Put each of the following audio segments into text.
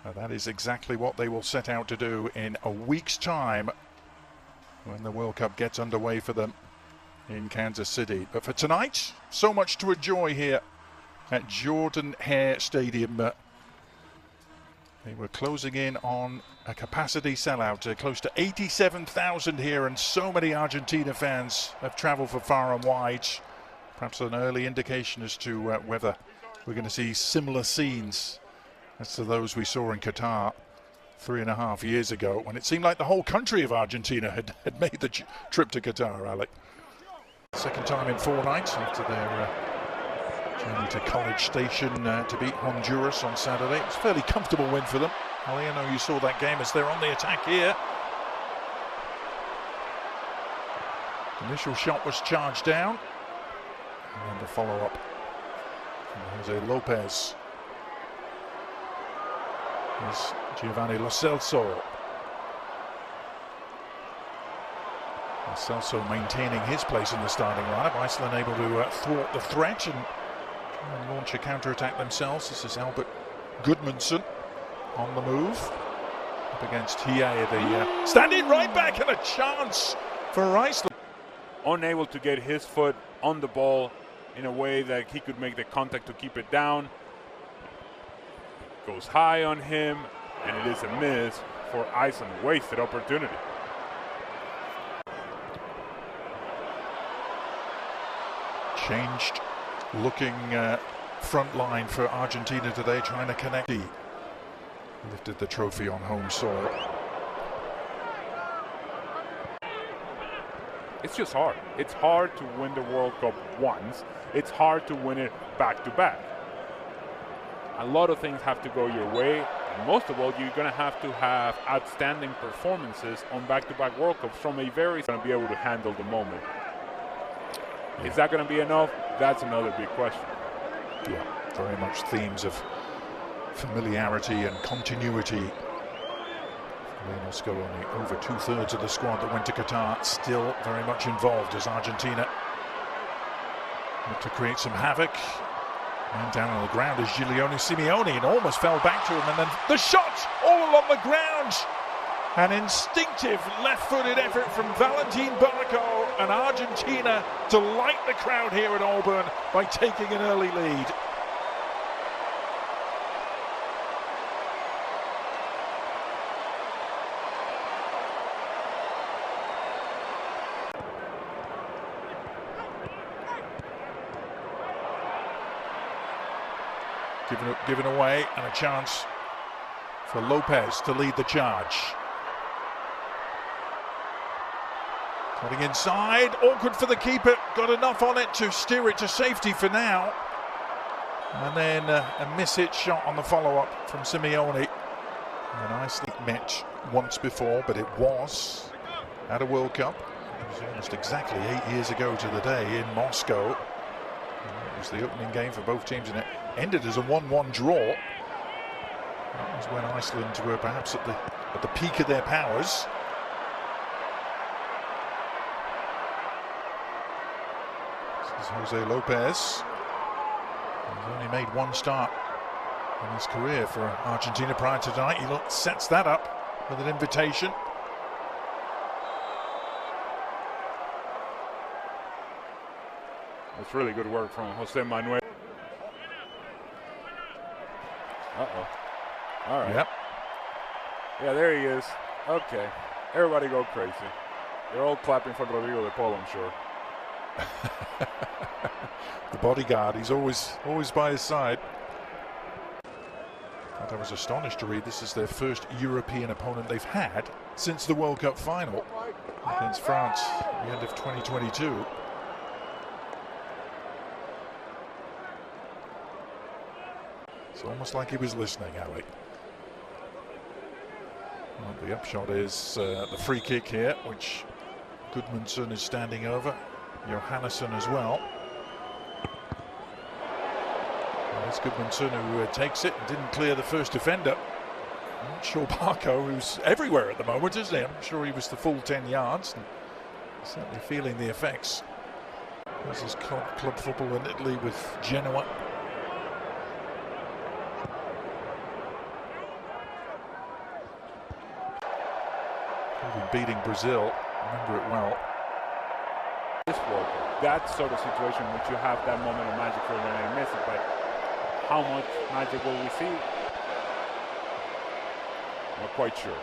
And that is exactly what they will set out to do in a week's time when the World Cup gets underway for them in Kansas City. But for tonight, so much to enjoy here at Jordan-Hare Stadium. They were closing in on a capacity sellout, close to 87,000 here, and so many Argentina fans have travelled for far and wide. Perhaps an early indication as to whether we're going to see similar scenes as to those we saw in Qatar 3.5 years ago, when it seemed like the whole country of Argentina had made the trip to Qatar, Alec. Second time in 4 nights after their journey to College Station to beat Honduras on Saturday. It was a fairly comfortable win for them. Ali, I know you saw that game as they're on the attack here. The initial shot was charged down. And then the follow-up from Jose Lopez. Here's Giovanni Lo Celso. Lo Celso maintaining his place in the starting lineup. Iceland able to thwart the threat and launch a counter-attack themselves. This is Albert Gudmundsson on the move. Up against Hiei, the stand-in right back, and a chance for Iceland. Unable to get his foot on the ball in a way that he could make the contact to keep it down. Goes high on him, and it is a miss for Iceland. Wasted opportunity. Changed looking front line for Argentina today, trying to connect. He lifted the trophy on home soil. It's just hard. It's hard to win the World Cup once. It's hard to win it back to back. A lot of things have to go your way, and most of all, you're going to have outstanding performances on back-to-back World Cups from a very going to be able to handle the moment. Yeah. Is that going to be enough? That's another big question. Yeah, very much themes of familiarity and continuity. Lionel Scaloni, over 2/3 of the squad that went to Qatar, still very much involved as Argentina look to create some havoc. And down on the ground is Giuliano Simeone, and almost fell back to him, and then the shot all along the ground. An instinctive left-footed effort from Valentin Barco, and Argentina delight the crowd here at Auburn by taking an early lead. Given away, and a chance for Lopez to lead the charge. Cutting inside, awkward for the keeper, got enough on it to steer it to safety for now. And then a miss-hit shot on the follow-up from Simeone. And Iceland met once before, but it was at a World Cup. It was almost exactly 8 years ago to the day in Moscow. It was the opening game for both teams, and it ended as a 1-1 draw. That was when Iceland were perhaps at the peak of their powers. This is Jose Lopez. He's only made one start in his career for Argentina prior to tonight. He sets that up with an invitation. It's really good work from Jose Manuel. Uh-oh. All right. Yep. Yeah, there he is. Okay. Everybody go crazy. They're all clapping for Rodrigo de Paul, I'm sure. The bodyguard, he's always by his side. I was astonished to read this is their first European opponent they've had since the World Cup final against France at the end of 2022. It's almost like he was listening, Ali. Well, the upshot is the free kick here, which Gudmundsson is standing over. Johannesson as well. It's Gudmundsson who takes it and didn't clear the first defender. I'm not sure Barco, who's everywhere at the moment, isn't he? I'm sure he was the full 10 yards. And certainly feeling the effects. This is club football in Italy with Genoa. Including beating Brazil. Remember it well. This World Cup, that sort of situation in which you have that moment of magic for Lionel Messi, but how much magic will we see? Not quite sure.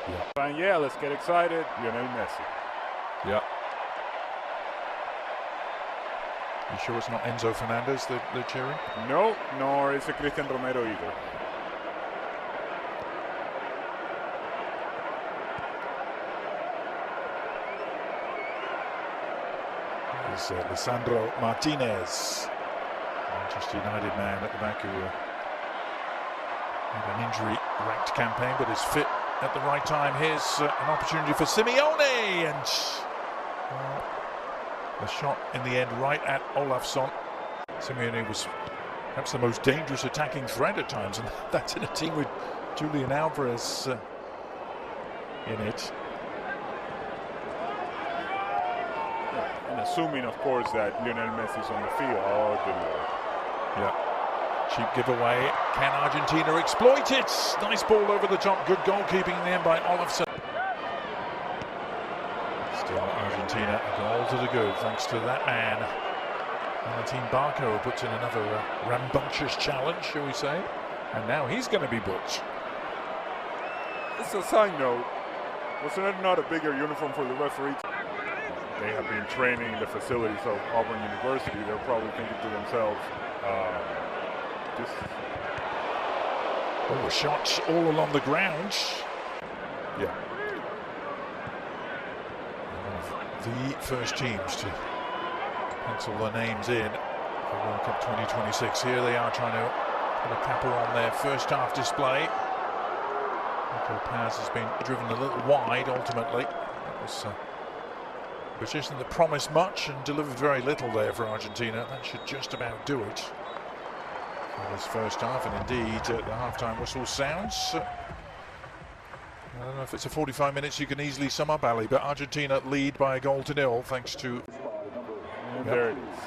Yeah. And yeah, let's get excited. Lionel Messi. Yeah. You sure it's not Enzo Fernandez that they're cheering? No, nor is it Cristian Romero either. It's Lisandro Martinez, Manchester United man at the back who had an injury-racked campaign but is fit at the right time. Here's an opportunity for Simeone, and the shot in the end right at Olafsson. Simeone was perhaps the most dangerous attacking threat at times, and that's in a team with Julian Alvarez in it. And assuming, of course, that Lionel Messi is on the field. Oh, good Lord. Yeah. Cheap giveaway. Can Argentina exploit it? Nice ball over the top. Good goalkeeping in the end by Olafsson. Still Argentina a goal to the good thanks to that man. Valentin Barco puts in another rambunctious challenge, shall we say. And now he's going to be booked. It's a side note. Wasn't it not a bigger uniform for the referee? They have been training in the facilities of Auburn University. They're probably thinking to themselves, Oh, shots all along the ground. Yeah. One of the first teams to pencil their names in for World Cup 2026. Here they are trying to put a capper on their first half display. Nico Paz has been driven a little wide ultimately. That was a position that promised much and delivered very little there for Argentina. That should just about do it for this first half, and indeed the half-time whistle sounds. I don't know if it's a 45 minutes you can easily sum up, Ali, but Argentina lead by a goal to nil thanks to... And there it is.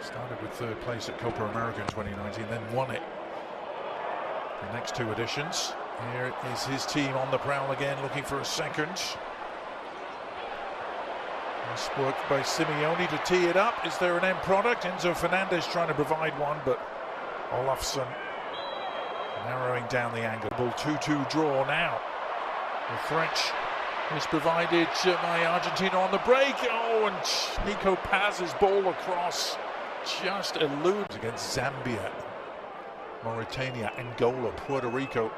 Started with third place at Copa America in 2019, then won it the next two editions. Here is his team on the prowl again, looking for a second. Nice work by Simeone to tee it up. Is there an end product? Enzo Fernandez trying to provide one, but Olafsson narrowing down the angle. 2-2 draw now. The threat is provided by Argentina on the break. Oh, and Nico Paz's ball across just eludes against Zambia, Mauritania, Angola, Puerto Rico,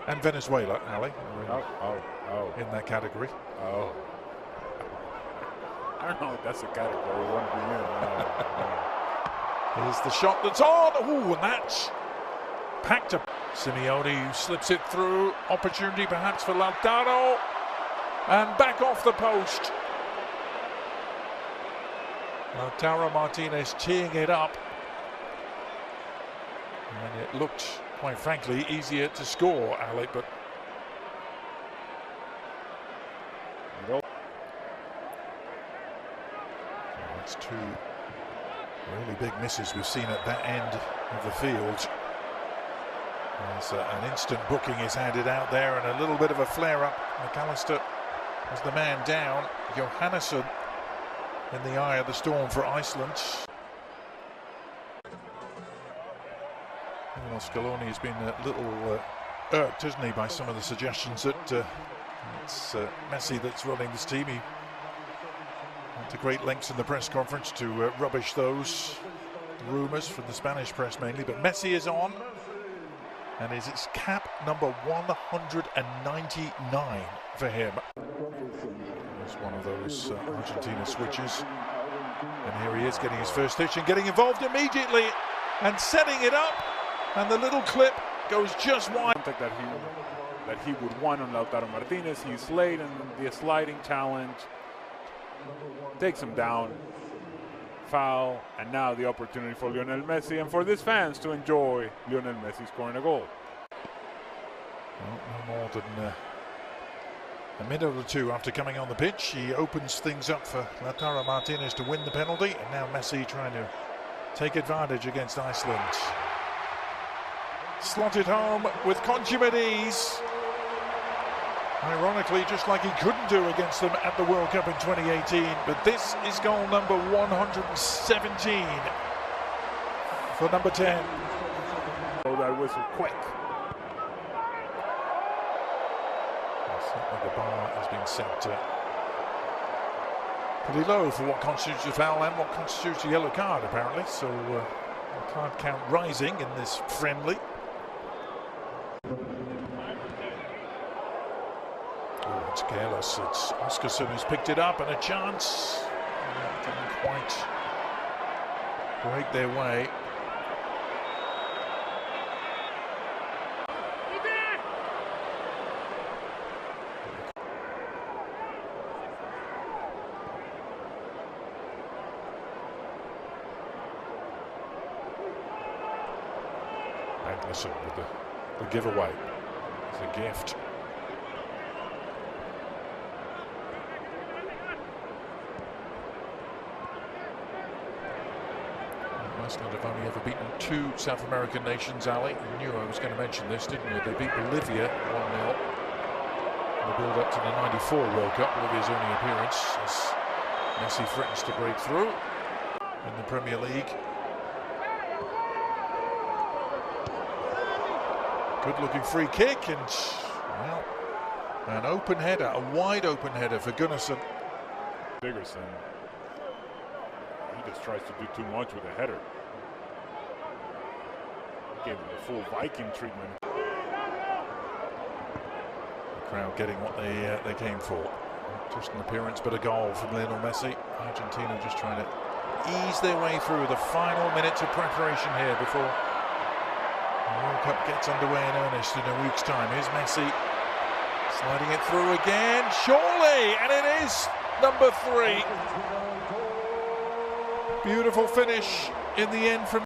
and Venezuela, Ali, in that category. Oh. I don't know if that's a category one to be in. Here's the shot that's on. Ooh, and that's packed up. Simeone who slips it through. Opportunity perhaps for Lautaro. And back off the post. Lautaro Martinez teeing it up. And it looked, quite frankly, easier to score, Ali, but... That's two really big misses we've seen at that end of the field. As an instant booking is handed out there and a little bit of a flare-up. McAllister was the man down. Johannesson in the eye of the storm for Iceland. Well, Scaloni has been a little irked, hasn't he, by some of the suggestions that it's Messi that's running this team. He went to great lengths in the press conference to rubbish those rumours from the Spanish press mainly, but Messi is on, and it's cap number 199 for him. It's one of those Argentina switches, and here he is getting his first stitch and getting involved immediately and setting it up, and the little clip goes just wide. That he would want on Lautaro Martinez. He's late in the sliding challenge, takes him down, foul, and now the opportunity for Lionel Messi and for these fans to enjoy Lionel Messi scoring a goal. Well, no more than a minute or two after coming on the pitch, he opens things up for Lautaro Martinez to win the penalty, and now Messi trying to take advantage against Iceland. slotted home with consummate ease. Ironically, just like he couldn't do against them at the World Cup in 2018. But this is goal number 117 for number 10. Oh, that whistle quick. Certainly the bar has been set pretty low for what constitutes a foul and what constitutes a yellow card, apparently. So the card count rising in this friendly. Oh, it's careless. It's Oscarson who's picked it up, and a chance. Didn't quite break their way. Magnuson with the giveaway. It's a gift. Iceland have only ever beaten 2 South American nations, Ali. You knew I was going to mention this, didn't you? They beat Bolivia 1-0 in the build-up to the '94 World Cup. Bolivia's only appearance as Messi threatens to break through in the Premier League. Good-looking free kick, and well, an open header, a wide open header for Gunnarsson. Sigurdsson, he just tries to do too much with a header. Gave him the full Viking treatment. The crowd getting what they came for. Just an appearance, but a goal from Lionel Messi. Argentina just trying to ease their way through the final minutes of preparation here before the World Cup gets underway in earnest in a week's time. Here's Messi sliding it through again, surely, and it is number 3. Beautiful finish in the end from